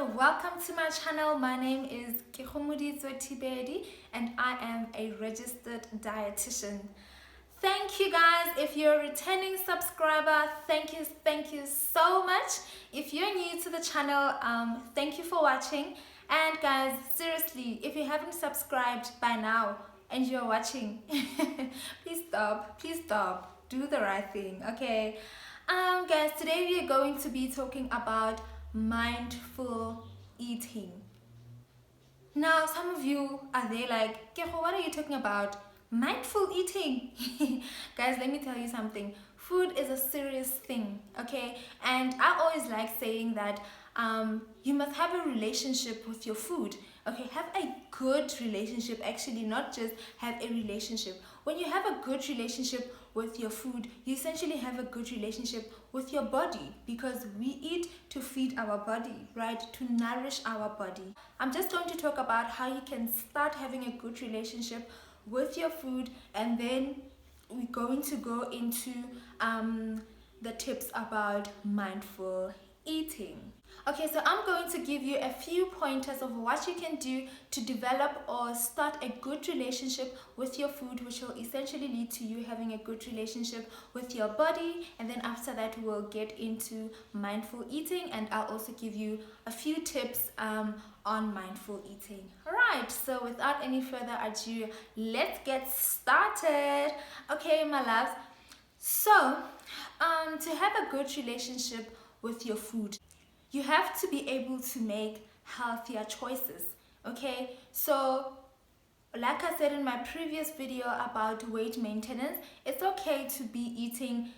welcome to my channel. My name is Tibedi and I am a registered dietitian. Thank you guys. If you're a returning subscriber, thank you so much. If you're new to the channel, thank you for watching. And guys, seriously, if you haven't subscribed by now and you're watching, please stop, do the right thing, okay? Guys, today we are going to be talking about mindful eating. Now, some of you are there like, Kego, what are you talking about? Mindful eating. Guys, let me tell you something. Food is a serious thing, okay? And I always like saying that you must have a relationship with your food. Okay, have a good relationship, actually, not just have a relationship. When you have a good relationship with your food, you essentially have a good relationship with your body, because we eat to feed our body, right? To nourish our body. I'm just going to talk about how you can start having a good relationship with your food, and then we're going to go into the tips about mindful eating. Okay, so I'm going to give you a few pointers of what you can do to develop or start a good relationship with your food, which will essentially lead to you having a good relationship with your body. And then after that, we'll get into mindful eating, and I'll also give you a few tips on mindful eating. All right, so without any further ado, let's get started. Okay, my loves. So, to have a good relationship with your food, you have to be able to make healthier choices, okay? So, like I said in my previous video about weight maintenance, it's okay to be eating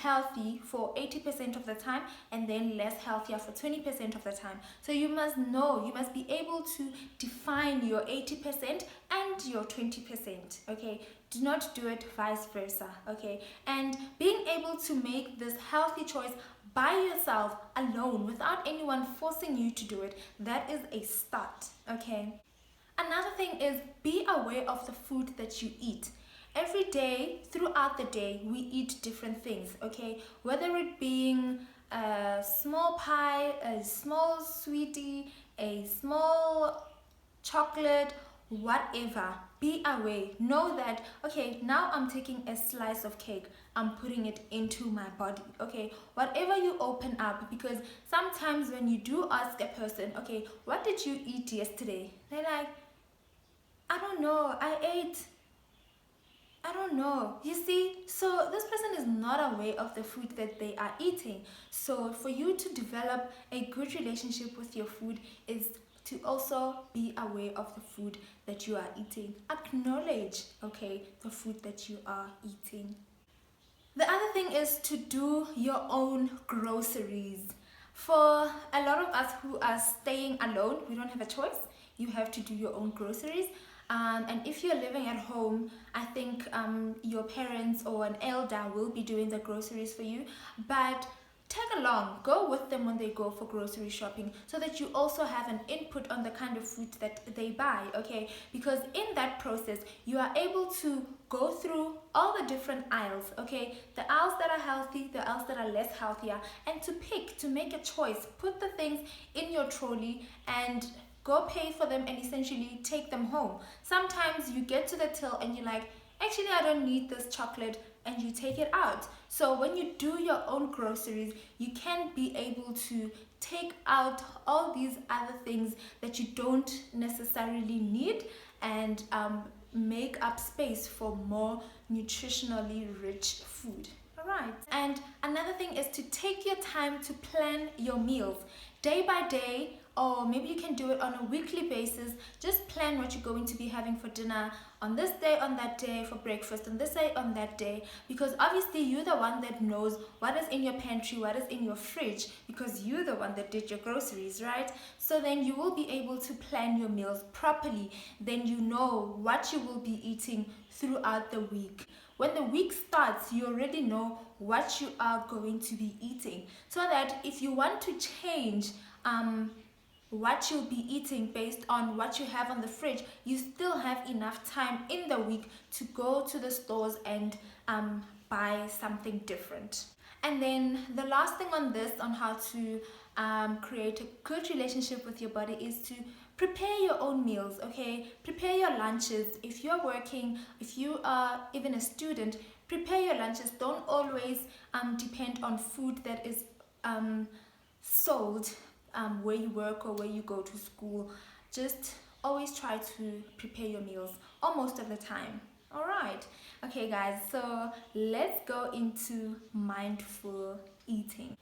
healthy for 80% of the time and then less healthier for 20% of the time. So you must know, you must be able to define your 80% and your 20%, okay? Do not do it vice versa, okay? And being able to make this healthy choice by yourself, alone, without anyone forcing you to do it, that is a start, okay? Another thing is, be aware of the food that you eat. Every day, throughout the day, we eat different things, okay? Whether it being a small pie, a small sweetie, a small chocolate, whatever, be aware. Know that, okay, now I'm taking a slice of cake, I'm putting it into my body, okay? Whatever you open up, because sometimes when you do ask a person, okay, what did you eat yesterday? They're like, I don't know, I don't know. You see, so this person is not aware of the food that they are eating. So for you to develop a good relationship with your food is to also be aware of the food that you are eating. Acknowledge, okay, the food that you are eating. The other thing is to do your own groceries. For a lot of us who are staying alone, we don't have a choice. You have to do your own groceries. And if you're living at home, I think your parents or an elder will be doing the groceries for you. But tag along, go with them when they go for grocery shopping, so that you also have an input on the kind of food that they buy, okay? Because in that process, you are able to go through all the different aisles, okay? The aisles that are healthy, the aisles that are less healthier, and to pick, to make a choice. Put the things in your trolley and go pay for them and essentially take them home. Sometimes you get to the till and you're like, actually, I don't need this chocolate, and you take it out. So when you do your own groceries, you can be able to take out all these other things that you don't necessarily need, and make up space for more nutritionally rich food. Alright, and another thing is to take your time to plan your meals day by day, or maybe you can do it on a weekly basis. Just plan what you're going to be having for dinner on this day, on that day, for breakfast on this day, on that day, because obviously you're the one that knows what is in your pantry, what is in your fridge, because you're the one that did your groceries, right? So then you will be able to plan your meals properly. Then you know what you will be eating throughout the week. When the week starts, you already know what you are going to be eating, so that if you want to change what you'll be eating based on what you have on the fridge, you still have enough time in the week to go to the stores and buy something different. And then the last thing on this, on how to create a good relationship with your body is to prepare your own meals, okay? Prepare your lunches. If you're working, if you are even a student, prepare your lunches. Don't always depend on food that is sold where you work or where you go to school. Just always try to prepare your meals, or most of the time. All right. Okay, guys, so let's go into mindful eating.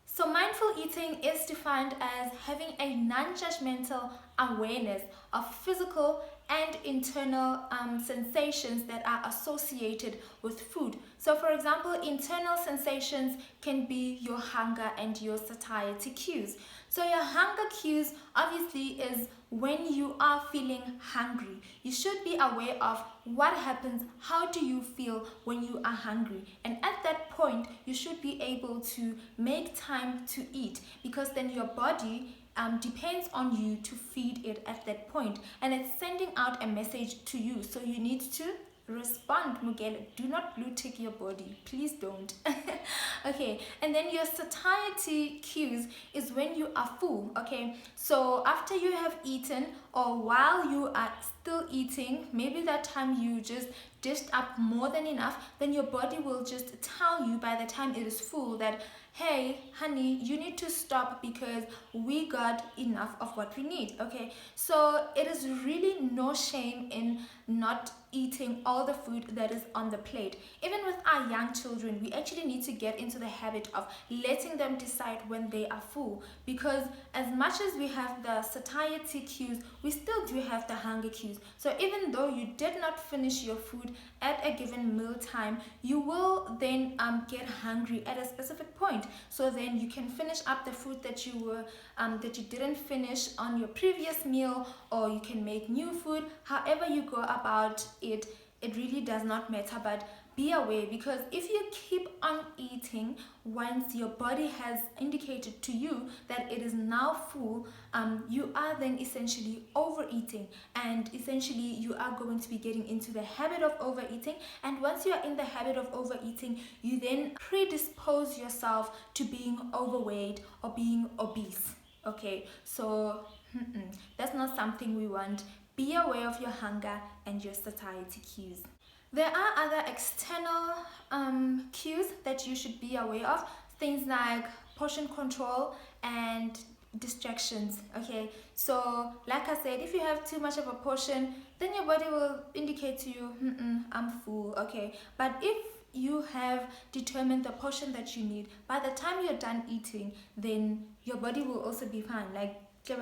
So mindful eating is defined as having a non-judgmental awareness of physical and internal sensations that are associated with food. So for example, internal sensations can be your hunger and your satiety cues. So your hunger cues obviously is when you are feeling hungry. You should be aware of what happens, how do you feel when you are hungry, and at that point you should be able to make time to eat, because then your body depends on you to feed it at that point, and it's sending out a message to you. So you need to respond, Mugele. Do not blue tick your body, please don't. Okay, and then your satiety cues is when you are full. Okay, so after you have eaten, or while you are still eating, maybe that time you just dished up more than enough, then your body will just tell you by the time it is full that, hey honey, you need to stop because we got enough of what we need. Okay, so it is really no shame in not eating all the food that is on the plate. Even with our young children, we actually need to get into the habit of letting them decide when they are full, because as much as we have the satiety cues, we still do have the hunger cues. So even though you did not finish your food at a given meal time, you will then get hungry at a specific point. So then you can finish up the food that you didn't finish on your previous meal, or you can make new food. However you go about it, it really does not matter, but be aware, because if you keep on eating once your body has indicated to you that it is now full, you are then essentially overeating, and essentially you are going to be getting into the habit of overeating. And once you are in the habit of overeating, you then predispose yourself to being overweight or being obese. Okay, so that's not something we want. Be aware of your hunger and your satiety cues. There are other external cues that you should be aware of, things like portion control and distractions. Okay, so like I said, if you have too much of a portion, then your body will indicate to you, I'm full. Okay, but if you have determined the portion that you need, by the time you're done eating, then your body will also be fine. Like, you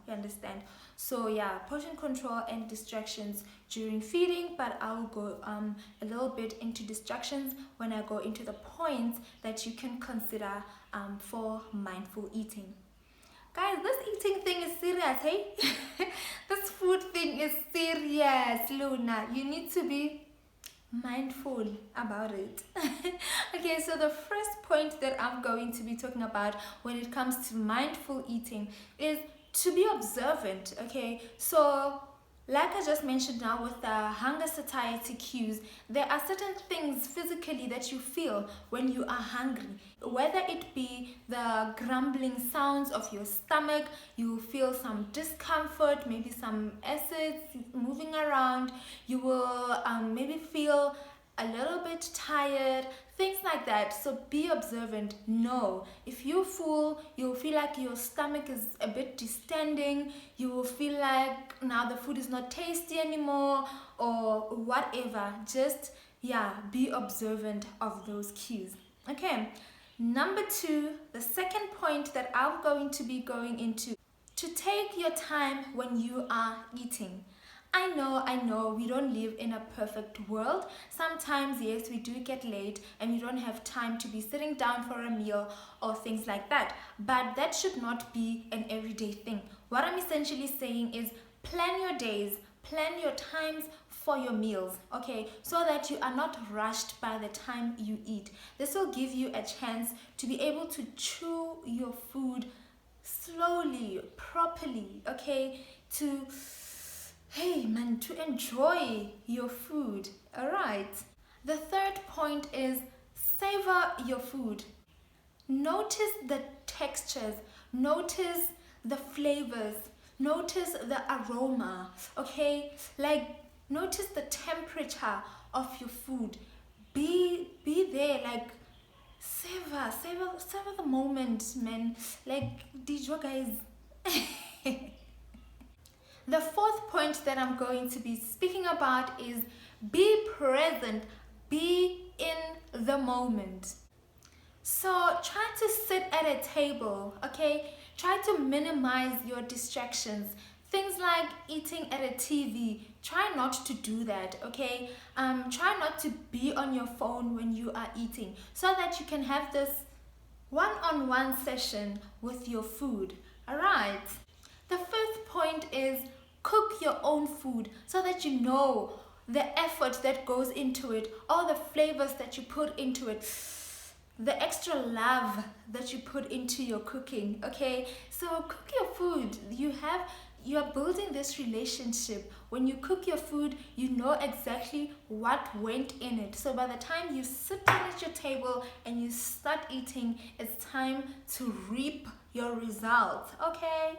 understand? So yeah, portion control and distractions during feeding, but I'll go a little bit into distractions when I go into the points that you can consider for mindful eating. Guys, this eating thing is serious, hey? This food thing is serious, Luna. You need to be mindful about it. Okay, so the first point that I'm going to be talking about when it comes to mindful eating is to be observant. Okay, so like I just mentioned now with the hunger satiety cues, there are certain things physically that you feel when you are hungry, whether it be the grumbling sounds of your stomach, you feel some discomfort, maybe some acids moving around, you will maybe feel a little bit tired, things like that. So be observant. No, if you're full, you'll feel like your stomach is a bit distending, you will feel like now the food is not tasty anymore, or whatever. Just be observant of those cues. Okay, number 2, the second point that I'm going to be going into, to take your time when you are eating. I know, we don't live in a perfect world. Sometimes, yes, we do get late and we don't have time to be sitting down for a meal or things like that. But that should not be an everyday thing. What I'm essentially saying is plan your days, plan your times for your meals, okay? So that you are not rushed by the time you eat. This will give you a chance to be able to chew your food slowly, properly, okay? To enjoy your food. All right. The third point is savor your food. Notice the textures, notice the flavors, notice the aroma, okay? Like, notice the temperature of your food. Be there, like, savor the moment, man. Like, did you guys? The fourth point that I'm going to be speaking about is be present, be in the moment. So try to sit at a table, okay? Try to minimize your distractions. Things like eating at a TV, try not to do that, okay? Try not to be on your phone when you are eating, so that you can have this one-on-one session with your food, all right? The fifth point is cook your own food, so that you know the effort that goes into it, all the flavors that you put into it, the extra love that you put into your cooking, okay? So cook your food. You are building this relationship. When you cook your food, you know exactly what went in it. So by the time you sit down at your table and you start eating, it's time to reap your results, okay?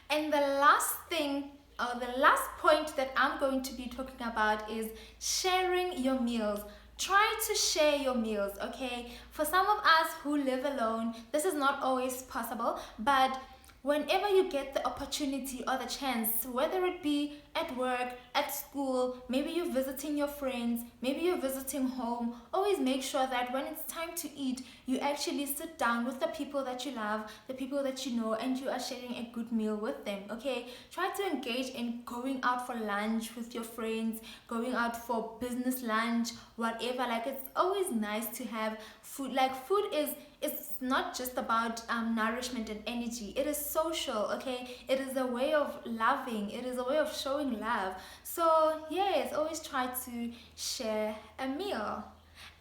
And the last thing, or the last point that I'm going to be talking about is sharing your meals. Try to share your meals, okay? For some of us who live alone, this is not always possible, but whenever you get the opportunity or the chance, whether it be at work, at school, maybe you're visiting your friends, maybe you're visiting home, always make sure that when it's time to eat, you actually sit down with the people that you love, the people that you know, and you are sharing a good meal with them, okay? Try to engage in going out for lunch with your friends, going out for business lunch, whatever. Like, it's always nice to have food. Like, food is, it's not just about nourishment and energy. It is social, okay? It is a way of loving. It is a way of showing love. So yes, always try to share a meal.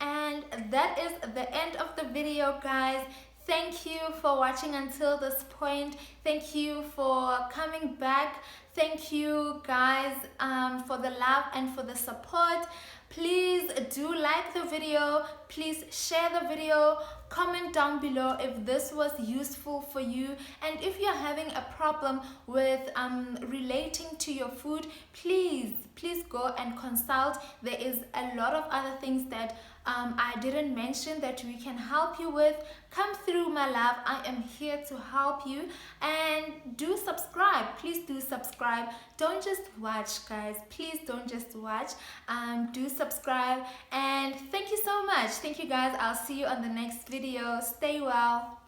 And that is the end of the video, guys. Thank you for watching until this point. Thank you for coming back. Thank you guys for the love and for the support. Please do like the video. Please share the video. Comment down below if this was useful for you, and if you're having a problem with relating to your food, please go and consult. There is a lot of other things that I didn't mention that we can help you with. Come through, my love. I am here to help you. And do subscribe. Please do subscribe. Don't just watch, guys. Please don't just watch. Do subscribe. And thank you so much. Thank you, guys. I'll see you on the next video. Stay well.